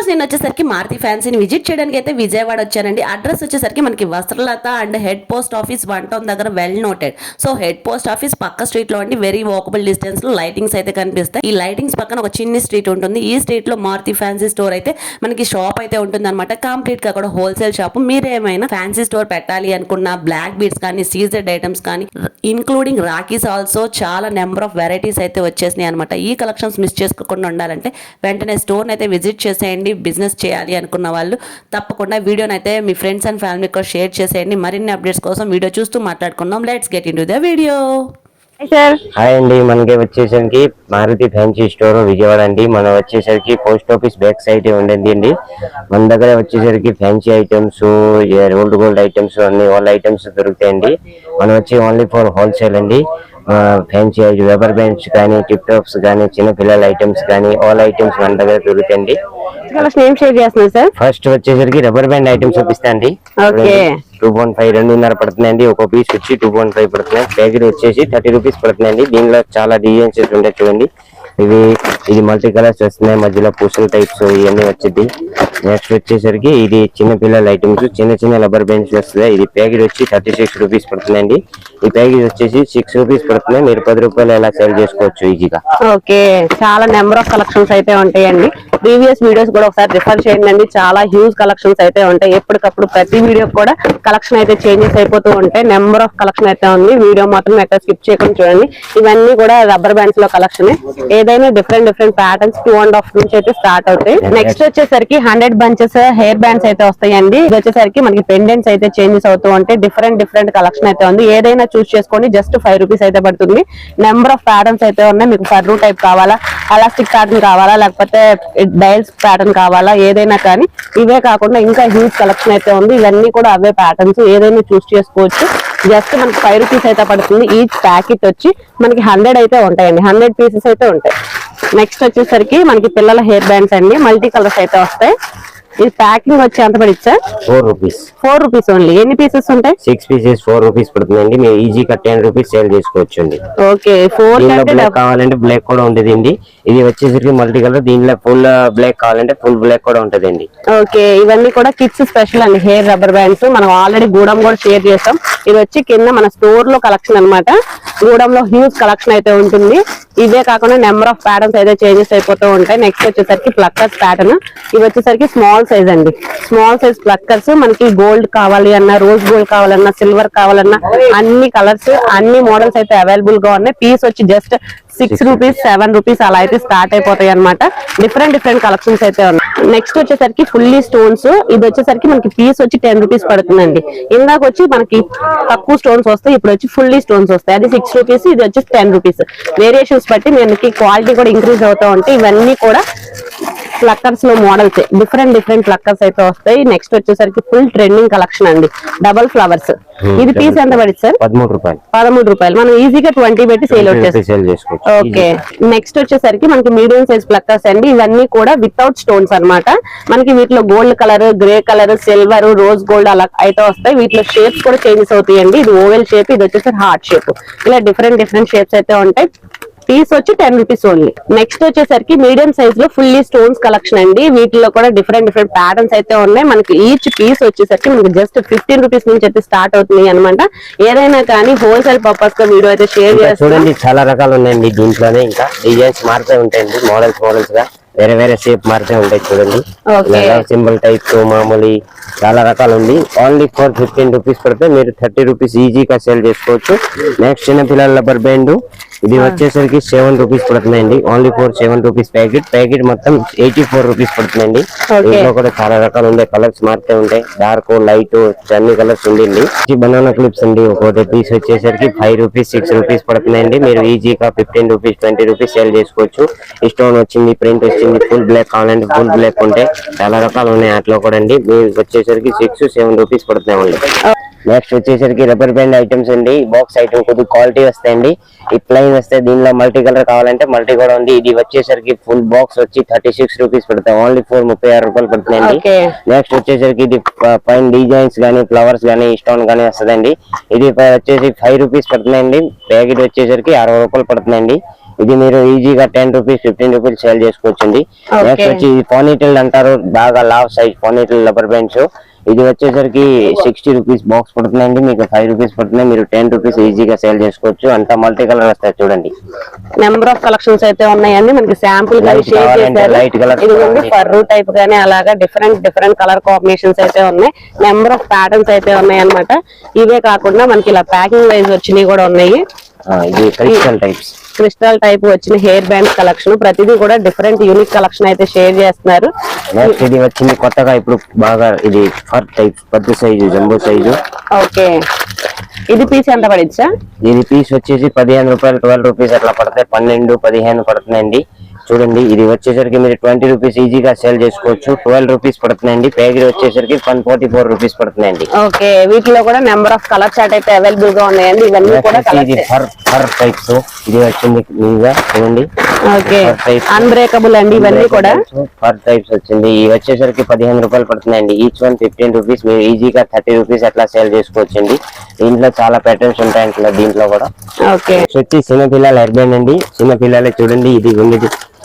Friends నేను వచ్చేసరికి Maruti ఫ్యాన్సీని visit చేయడానికి అయితే విజయవాడ వచ్చానండి. అడ్రస్ వచ్చేసరికి మనకి Vastralatha and head post office 1 town దగ్గర well noted. So head post office పక్క స్ట్రీట్ లో అండి, వెరీ వాకబుల్ డిస్టెన్స్ లో లైటింగ్స్ అయితే కనిపిస్తాయి. ఈ లైటింగ్స్ పక్కన ఒక చిన్ని స్ట్రీట్ ఉంటుంది. ఈ స్ట్రీట్ లో మారుతి ఫ్యాన్సీ స్టోర్ అయితే మనకి షాప్ అయితే ఉంటుంది అనమాట. కంప్లీట్ గా కూడా హోల్సేల్ షాప్. మీరు ఏమైనా ఫ్యాన్సీ స్టోర్ పెట్టాలి అనుకున్న బ్లాక్ బీడ్స్ కానీ, సీజెడ్ ఐటమ్స్ కానీ, ఇంక్లూడింగ్ రాఖీస్ ఆల్సో చాలా నెంబర్ ఆఫ్ వెరైటీస్ అయితే వచ్చేసినాయి అనమాట. ఈ కలెక్షన్స్ మిస్ చేసుకోకుండా ఉండాలంటే వెంటనే స్టోర్ అయితే విజిట్ చేసేయండి. బిజినెస్ చేయాలి అనుకున్న వాళ్ళు తప్పకుండా వీడియోని అయితే మీ ఫ్రెండ్స్ అండ్ ఫ్యామిలీకి షేర్ చేసేయండి. మరిన్ని అప్డేట్స్ కోసం వీడియో చూస్తూ మాట్లాడుకుందాం. Let's get into the video. Hi అండి, మనకి వచ్చేసరికి మారుతి ఫ్యాన్సీ స్టోర్ విజయవాడ అండి. మనం వచ్చేసరికి పోస్ట్ ఆఫీస్ బ్యాక్ సైడ్ ఉండేది అండి. మన దగ్గర వచ్చేసరికి fancy items, old gold items, అన్ని ఆల్ ఐటమ్స్ దొరుకుతాయండి. మనం వచ్చి ఓన్లీ ఫర్ హోల్సేల్ అండి. ఫ్యాన్సీ రబ్బర్ బ్యాండ్స్ కానీ, టిప్ టాప్స్ కానీ, చిన్న పిల్లల ఐటమ్స్ కానీ, ఆల్ ఐటమ్స్ మన దగ్గర దొరుకుతాయండి. ఫస్ట్ వచ్చేసరికి రబ్బర్ బ్యాండ్ ఐటమ్స్ చూపిస్తాండి. 2.5 2.5 పడుతుందండి. ఒక పీస్ వచ్చి 2.5 పడుతున్నాయి. ప్యాకెట్ వచ్చేసి 30 రూపీస్ పడుతుందండి. దీనిలో చాలా డిజైన్స్ ఉంటాయి చూడండి. ఇది మల్టీ కలర్స్ వస్తున్నాయి, మధ్యలో పూసల టైప్స్ ఇవన్నీ వచ్చింది. నెక్స్ట్ వచ్చేసరికి ఇది చిన్న పిల్లల ఐటమ్స్, చిన్న రబ్బర్ బ్యాండ్స్ వస్తుంది. ఇది ప్యాకెట్ వచ్చి 36 రూపీస్ పడుతుందండి. ఈ ప్యాకెట్ వచ్చేసి 6 రూపీస్ పడుతున్నాయి. మీరు 10 రూపాయలు ఎలా సేల్ చేసుకోవచ్చు ఈజీగా. ఓకే, చాలా నెంబర్ ఆఫ్ కలెక్షన్స్ అయితే ఉంటాయండి. ప్రీవియస్ వీడియోస్ కూడా ఒకసారి రిఫర్ చేయండి. చాలా హ్యూజ్ కలెక్షన్స్ అయితే ఉంటాయి. ఎప్పటికప్పుడు ప్రతి వీడియో కూడా కలెక్షన్ అయితే చేంజెస్ అయిపోతూ ఉంటాయి. నెంబర్ ఆఫ్ కలెక్షన్ అయితే ఉంది. వీడియో మాత్రం ఎక్కడ స్కిప్ చేయకుండా చూడండి. ఇవన్నీ కూడా రబ్బర్ బ్యాండ్స్ లో కలెక్షన్. ఏదైనా డిఫరెంట్ ప్యాటర్న్స్ 2.5 నుంచి అయితే స్టార్ట్ అవుతాయి. నెక్స్ట్ వచ్చేసరికి 100 బంచెస్ హెయిర్ బ్యాండ్స్ అయితే వస్తాయండి. ఇది వచ్చేసరికి మనకి పెండెంట్స్ అయితే చేంజెస్ అవుతూ ఉంటాయి. డిఫరెంట్ కలెక్షన్ అయితే ఉంది. ఏదైనా చూస్ చేసుకోండి. జస్ట్ 5 రూపీస్ అయితే పడుతుంది. నెంబర్ ఆఫ్ ప్యాటర్న్స్ అయితే ఉన్నాయి. మీకు ఫర్రూ టైప్ కావాలా, ఎలాస్టిక్ ప్యాటర్న్ కావాలా, లేకపోతే డైల్స్ ప్యాటర్న్ కావాలా, ఏదైనా కానీ ఇవే కాకుండా ఇంకా హ్యూజ్ కలెక్షన్ అయితే ఉంది. ఇవన్నీ కూడా అవే ప్యాటర్న్స్, ఏదైనా చూస్ చేసుకోవచ్చు. జస్ట్ మనకి 5 రూపీస్ అయితే పడుతుంది. ఈచ్ ప్యాకెట్ వచ్చి మనకి 100 అయితే ఉంటాయండి. 100 పీసెస్ అయితే ఉంటాయి. నెక్స్ట్ వచ్చేసరికి మనకి పిల్లల హెయిర్ బ్యాండ్స్ అండి. మల్టీ కలర్స్ అయితే వస్తాయి. ఇది ప్యాకింగ్ వచ్చి ఎంత పడిచ్చా? 4 రూపీస్. 4 rupees only. ఎన్ని పీసెస్ ఉంటాయి? 6 పీసెస్ 4 రూపీస్ పడుతుందండి. మీరు ఈజీగా 10 రూపీస్ సేల్ చేసుకోవచ్చు అండి. ఓకే, 4 బ్లాక్ కావాలంటే బ్లాక్ కూడా ఉంటదండి. ఇది వచ్చేసరికి మల్టీ కలర్. దీనిలో ఫుల్ బ్లాక్ కావాలంటే ఫుల్ బ్లాక్ కూడా ఉంటదండి. ఓకే, ఇవన్నీ కూడా కిడ్స్ స్పెషల్ అండి. హెయిర్ రబ్బర్ బ్యాండ్స్ మనం ఆల్రెడీ గూడెం కూడా షేర్ చేస్తాం. ఇది వచ్చి కింద మన స్టోర్ లో కలెక్షన్ అనమాట. గూడెంలో హ్యూజ్ కలెక్షన్ అయితే ఉంటుంది. ఇదే కాకుండా నెంబర్ ఆఫ్ ప్యాటర్న్స్ అయితే చేంజెస్ అయిపోతూ ఉంటాయి. నెక్స్ట్ వచ్చేసరికి ప్లక్కర్స్ ప్యాటర్న్. ఇవి వచ్చేసరికి స్మాల్ సైజ్ అండి. స్మాల్ సైజ్ ప్లక్కర్స్ మనకి గోల్డ్ కావాలి అన్నా, రోజ్ గోల్డ్ కావాలన్నా, సిల్వర్ కావాలన్నా అన్ని కలర్స్, అన్ని మోడల్స్ అయితే అవైలబుల్ గా ఉన్నాయి. పీస్ వచ్చి జస్ట్ 6 రూపీస్ 7 రూపీస్ అలా అయితే స్టార్ట్ అయిపోతాయి అనమాట. డిఫరెంట్ కలెక్షన్స్ అయితే ఉన్నాయి. నెక్స్ట్ వచ్చేసరికి ఫుల్లీ స్టోన్స్. ఇది వచ్చేసరికి మనకి పీస్ వచ్చి 10 రూపీస్ పడుతుందండి. ఇందాక వచ్చి మనకి తక్కువ స్టోన్స్ వస్తాయి, ఇప్పుడు వచ్చి ఫుల్లీ స్టోన్స్ వస్తాయి. అది 6 రూపీస్, ఇది వచ్చి 10 రూపీస్. వేరియేషన్స్ బట్టి మనకి క్వాలిటీ కూడా ఇంక్రీజ్ అవుతూ ఉంటాయి. ఇవన్నీ కూడా ప్లక్కర్స్ లో మోడల్స్, డిఫరెంట్ ప్లక్కర్స్ అయితే వస్తాయి. నెక్స్ట్ వచ్చేసరికి ఫుల్ ట్రెండింగ్ కలెక్షన్ అండి. Double flowers. ఇది పీస్ ఎంత పడింది సార్? 13 రూపాయలు. 13 రూపాయలు. మనం ఈజీగా 20 పెట్టి సేల్ చేసుకోవచ్చు. ఓకే, నెక్స్ట్ వచ్చేసరికి మనకి మీడియం సైజ్ ప్లక్కర్స్ అండి. ఇవన్నీ కూడా వితౌట్ స్టోన్స్ అన్నమాట. మనకి వీటిలో gold colour, grey colour, silver, rose gold అలా అయితే వస్తాయి. వీటిలో షేప్స్ కూడా చేంజెస్ అవుతాయండి. ఇది ఓవెల్ షేప్, ఇది వచ్చేసరికి హార్ట్ షేప్. ఇలా డిఫరెంట్ షేప్స్ అయితే ఉంటాయి. పీస్ వచ్చి 10 రూపీస్ ఓన్లీ. నెక్స్ట్ వచ్చేసరికి మీడియం సైజ్ లో ఫుల్లీ స్టోన్స్ కలెక్షన్ అండి. వీటిలో కూడా డిఫరెంట్ ప్యాటర్న్స్ అయితే ఉన్నాయి. మనకి ఈచ్ పీస్ వచ్చేసరికి మనకి జస్ట్ 15 రూపీస్ నుంచి అయితే స్టార్ట్ అవుతుంది అనమాట. ఏదైనా కానీ హోల్సేల్ పర్పస్ గా వీడియో అయితే షేర్ చేస్తాం. చూడండి, చాలా రకాలు ఉన్నాయండి. దీంట్లోనే ఇంకా డిజైన్స్ మారుతూ ఉంటాయండి. మోడల్స్ గా వేరే షేప్ మారుతూ ఉంటాయి. చూడండి, సింబల్ టైప్, మామూలు చాలా రకాలు ఉంది. ఓన్లీ ఫర్ 15 రూపీస్ పడితే మీరు 30 రూపీస్ ఈజీగా సేల్ చేసుకోవచ్చు. నెక్స్ట్ చిన్న పిల్లల రబ్బర్ బ్యాండ్. ఇది వచ్చేసరికి 7 రూపీస్ పడుతుందండి. ఓన్లీ ఫర్ 7 రూపీస్ ప్యాకెట్ మొత్తం 84 రూపీస్ పడుతుందండి. ఇంట్లో కూడా చాలా రకాలు ఉంటాయి. కలర్స్ మారుతూ ఉంటాయి. డార్క్, లైట్ అన్ని కలర్స్ ఉండండి. బనానా క్లిప్స్ అండి. ఒక్కొక్క పీస్ వచ్చేసరికి 5 రూపీస్ 6 రూపీస్ పడుతుందండి. మీరు ఈజీగా 15 రూపీస్ 20 రూపీస్ సేల్ చేసుకోవచ్చు. స్టోన్ వచ్చింది, ప్రింట్ వచ్చింది, ఫుల్ బ్లాక్ కావాలంటే ఫుల్ బ్లాక్ ఉంటాయి. చాలా రకాలు ఉన్నాయి అట్లా కూడా అండి. మీరు వచ్చేసరికి 6-7 రూపీస్ పడుతున్నాయండి. నెక్స్ట్ వచ్చేసరికి రబ్బర్ బ్యాండ్ ఐటమ్స్ అండి. బాక్స్ ఐటమ్ కొద్దిగా క్వాలిటీ వస్తాయండి. ఈ ప్లైన్ వస్తాయి. దీనిలో మల్టీ కలర్ కావాలంటే మల్టీ కూడా ఉంది. ఇది వచ్చేసరికి ఫుల్ బాక్స్ వచ్చి 36 రూపీస్ పడతాయి. ఓన్లీ 36 రూపాయలు పడుతున్నాయండి. నెక్స్ట్ వచ్చేసరికి ఇది పైన డిజైన్స్ గానీ, ఫ్లవర్స్ గానీ, స్టోన్ గానీ వస్తుందండి. ఇది వచ్చేసి 5 రూపీస్ పడుతున్నాయండి. ప్యాకెట్ వచ్చేసరికి 60 రూపాయలు పడుతుందండి. ఇది మీరు ఈజీగా 10 రూపీస్ 15 రూపీస్ సేల్ చేసుకోవచ్చండి. Okay. నెక్స్ట్ వచ్చి పోనీటైల్ అంటారు, బాగా లావ్ సైజ్ పోనీటైల్ రబ్బర్ బ్యాండ్స్. ఇది వచ్చేసరికి 60 రూపీస్ బాక్స్ పడుతుందండి, మీకు 5 రూపీస్ పడుతుంది. మీరు 10 రూపీస్ ఈజీగా సేల్ చేసుకోవచ్చు. అంతా మల్టీ కలర్ వస్తాయి చూడండి. నెంబర్ ఆఫ్ కలెక్షన్స్ అయితే ఉన్నాయండి. మనకి శాంపుల్ గా Light షేర్ కావాలంటే చేశారు. light colours ఇది ఉంది కావాలంటే ఫర్రు టైప్ గానీ అలాగా డిఫరెంట్ కలర్ కాంబినేషన్స్ అయితే ఉన్నాయి. నెంబర్ ఆఫ్ ప్యాటర్న్స్ అయితే ఉన్నాయి అన్నమాట. ఇవే కాకుండా మనకి ఇలా ప్యాకింగ్ వైజ్ వచ్చినవి కూడా ఉన్నాయి. ఇది క్రిస్టల్ టైప్స్, క్రిస్టల్ టైప్ వచ్చిన హెయిర్ బ్యాండ్స్ కలెక్షన్, ప్రతిదీ కూడా డిఫరెంట్ యూనిక్ కలెక్షన్ అయితే షేర్ చేస్తున్నారు. నెక్స్ట్ ఇది వచ్చింది కొత్తగా ఇప్పుడు బాగా, ఇది ఫర్ టైప్ పెద్ద సైజు జంబో సైజు. ఓకే, ఇది పీస్ ఎంత పడింది సార్? దీని పీస్ వచ్చేసి 15 రూపాయలు 12 రూపీస్ అట్లా పడతాయి, 12 15 పడుతుందండి. చూడండి ఇది వచ్చేసరికి మీరు 20 రూపీస్ ఈజీగా సేల్ చేసుకోవచ్చు. 12 రూపీస్ పడుతుందండి. ప్యాకెట్ వచ్చేసరికి 144 రూపీస్ పడుతుందండి. ఓకే, వీటిలో కూడా నెంబర్ ఆఫ్ కలర్ చార్ట్ అయితే అవైలబుల్ గా ఉన్నాయండి. ఇవన్నీ కూడా ఇది ఫర్ టైప్స్, ఇది వచ్చింది మీగా చూడండి. ఓకే, అన్బ్రేకబుల్ అండి ఇవన్నీ కూడా ఫర్ టైప్స్ వచ్చింది. ఇవి వచ్చేసరికి 15 రూపాయలు పడుతుందండి. Each one 15 rupees. మీరు ఈజీగా 30 రూపీస్ అట్లా సేల్ చేసుకోవచ్చండి. దీంట్లో చాలా ప్యాటర్న్స్ ఉంటాయి దీంట్లో కూడా. ఓకే, వచ్చి చిన్నపిల్లల హెయిర్ బ్యాండ్ అండి. చిన్నపిల్లలే చూడండి, ఇది ఉంది.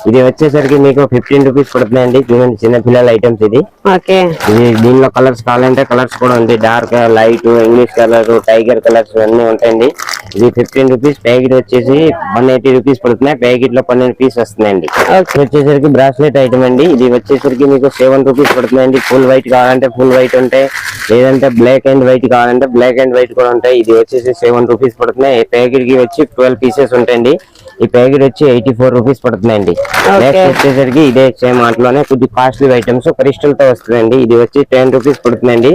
ఇది వచ్చేసరికి మీకు 15 రూపీస్ పడుతున్నాయండి. చూడండి చిన్నపిల్లల ఐటమ్స్ ఇది. ఓకే, ఇది దీనిలో కలర్స్ కావాలంటే కలర్స్ కూడా ఉంది. Dark, light, English colour, tiger colours అన్ని ఉంటాయండి. ఇది 15 రూపీస్. ప్యాకెట్ వచ్చేసి 180 రూపీస్ పడుతున్నాయి. ప్యాకెట్ లో 12 పీస్ వస్తున్నాయండి. వచ్చేసరికి బ్రాస్లెట్ ఐటమ్ అండి. ఇది వచ్చేసరికి మీకు 7 రూపీస్ పడుతుందండి. ఫుల్ వైట్ కావాలంటే ఫుల్ వైట్ ఉంటాయి, లేదంటే బ్లాక్ అండ్ వైట్ కావాలంటే బ్లాక్ అండ్ వైట్ కూడా ఉంటాయి. ఇది వచ్చేసి 7 రూపీస్ పడుతున్నాయి. ప్యాకెట్ కి వచ్చి 12 పీసెస్ ఉంటాయండి. ఈ ప్యాకెట్ వచ్చి 84 రూపీస్ పడుతుందండి. నెక్స్ట్ వచ్చేసరికి ఇదే సేమ్ వాటిలోనే కొద్ది కాస్ట్లీ ఐటమ్స్ క్రిస్టల్ తో వస్తుందండి. ఇది వచ్చి 10 రూపీస్ పడుతుందండి.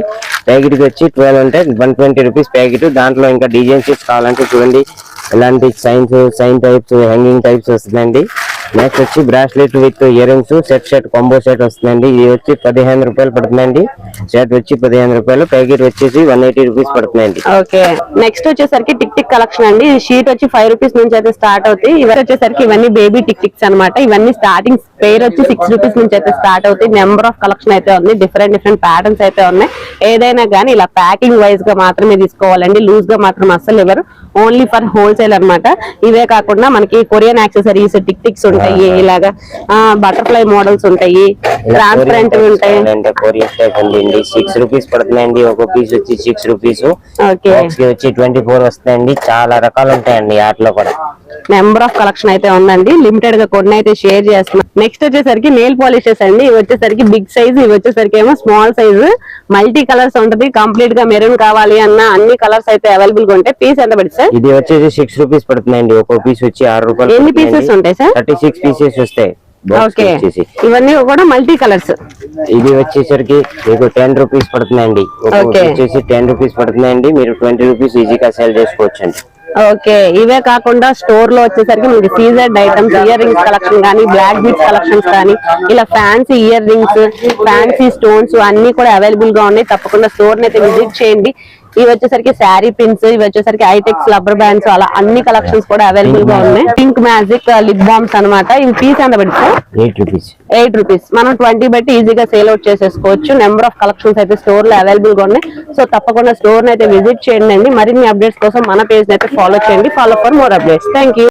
ప్యాకెట్ కి వచ్చి 12 అంటే 120 రూపీస్ ప్యాకెట్. దాంట్లో ఇంకా డిజైన్స్ కావాలంటే చూడండి, ఇలాంటి సైన్ టైప్స్, హ్యాంగింగ్ టైప్స్ వస్తుందండి. నెక్స్ట్ వచ్చి bracelet with ear rings set combo set వస్తుందండి. ఇది వచ్చి 15 రూపాయలు పడుతుందండి. సెట్ వచ్చి 15 రూపాయలు. ప్యాకెట్ వచ్చేసి 180 రూపీస్ పడుతుందండి. ఓకే, నెక్స్ట్ వచ్చేసరికి టిక్ కలెక్షన్ అండి. ఈ షీట్ వచ్చి 5 రూపీస్ నుంచి అయితే స్టార్ట్ అవుతాయి. ఇవి వచ్చేసరికి ఇవన్నీ బేబీ టిక్స్ అన్నమాట. ఇవన్నీ స్టార్టింగ్ పేర్ వచ్చి 6 రూపీస్ నుంచి అయితే స్టార్ట్ అవుతాయి. నెంబర్ ఆఫ్ కలెక్షన్ అయితే ఉంది. డిఫరెంట్ ప్యాటర్న్స్ అయితే ఉన్నాయి. ఏదైనా కానీ ఇలా ప్యాకింగ్ వైజ్ గా మాత్రమే తీసుకోవాలండి. లూజ్ గా మాత్రం అస్సలు ఇవ్వరు. ఓన్లీ ఫర్ హోల్సేల్ అన్నమాట. ఇవే కాకుండా మనకి కొరియన్ యాక్సెసరీస్, టిక్స్ ఉంటాయి, ఇలాగా బటర్ఫ్లై మోడల్స్ ఉంటాయి, ట్రాన్స్పరెంట్ ఉంటాయి. 6 రూపీస్ పడుతున్నాయండి. ఒక పీస్ వచ్చి 6 రూపీస్. ఓకే, వచ్చి 24 వస్తాయండి. చాలా రకాలు ఉంటాయండి వాటిలో కూడా. నెంబర్ ఆఫ్ కలెక్షన్ అయితే ఉందండి. లిమిటెడ్ గా కొన్ని అయితే షేర్ చేస్తున్నాం. నెక్స్ట్ వచ్చేసరికి నెయిల్ పాలిషెస్ అండి. ఇవి వచ్చేసరికి బిగ్ సైజ్, ఇవి వచ్చేసరికి ఏమో స్మాల్ సైజ్. మల్టీ కలర్స్ ఉంటది. కంప్లీట్ గా మెరూన్ కావాలి అన్న అన్ని కలర్స్ అయితే అవైలబుల్ గా ఉంటాయి. పీస్ ఎంత పడుతుంది సార్? ఇది వచ్చేసి 6 రూపీస్ పడుతుందండి. ఒక పీస్ వచ్చి 6 రూపాయలు. ఎన్ని పీసెస్ ఉంటాయి సార్? 36 పీసెస్ వస్తాయి. ఓకే, ఇవన్నీ కూడా మల్టీ కలర్స్. ఇది వచ్చేసరికి మీకు 10 రూపీస్ పడుతుందండి. వచ్చేసి 10 రూపీస్ పడుతుందండి. మీరు 20 రూపీస్ ఈజీగా సేల్ చేసుకోవచ్చండి. ఓకే, ఇవే కాకుండా స్టోర్ లో వచ్చేసరికి మీకు సీజర్డ్ ఐటమ్స్, ఇయర్ రింగ్స్ కలెక్షన్ కానీ, బ్లాక్ బీడ్స్ కలెక్షన్స్ కానీ, ఇలా fancy ear rings, fancy stones అన్ని కూడా అవైలబుల్ గా ఉన్నాయి. తప్పకుండా స్టోర్ ని అయితే విజిట్ చేయండి. ఇవి వచ్చేసరికి శారీ పిన్స్, ఇవి వచ్చేసరికి ఐటెక్స్ రబ్బర్ బ్యాండ్స్, అలా అన్ని కలెక్షన్స్ కూడా అవైలబుల్ గా ఉన్నాయి. పింక్ మ్యాజిక్ లిప్ బామ్స్ అన్నమాట. ఇవి పీస్ ఎంత పడుతుంది? 8 రూపీస్. మనం 20 బట్టి ఈజీగా సేల్ అవుట్ చేసేసుకోవచ్చు. నెంబర్ ఆఫ్ కలెక్షన్స్ అయితే స్టోర్ లో అవైలబుల్ గా ఉన్నాయి. సో తప్పకుండా స్టోర్ అయితే విజిట్ చేయండి. మరిన్ని అప్డేట్స్ కోసం మన పేజ్ అయితే ఫాలో చేయండి. Follow for more updates. Thank you.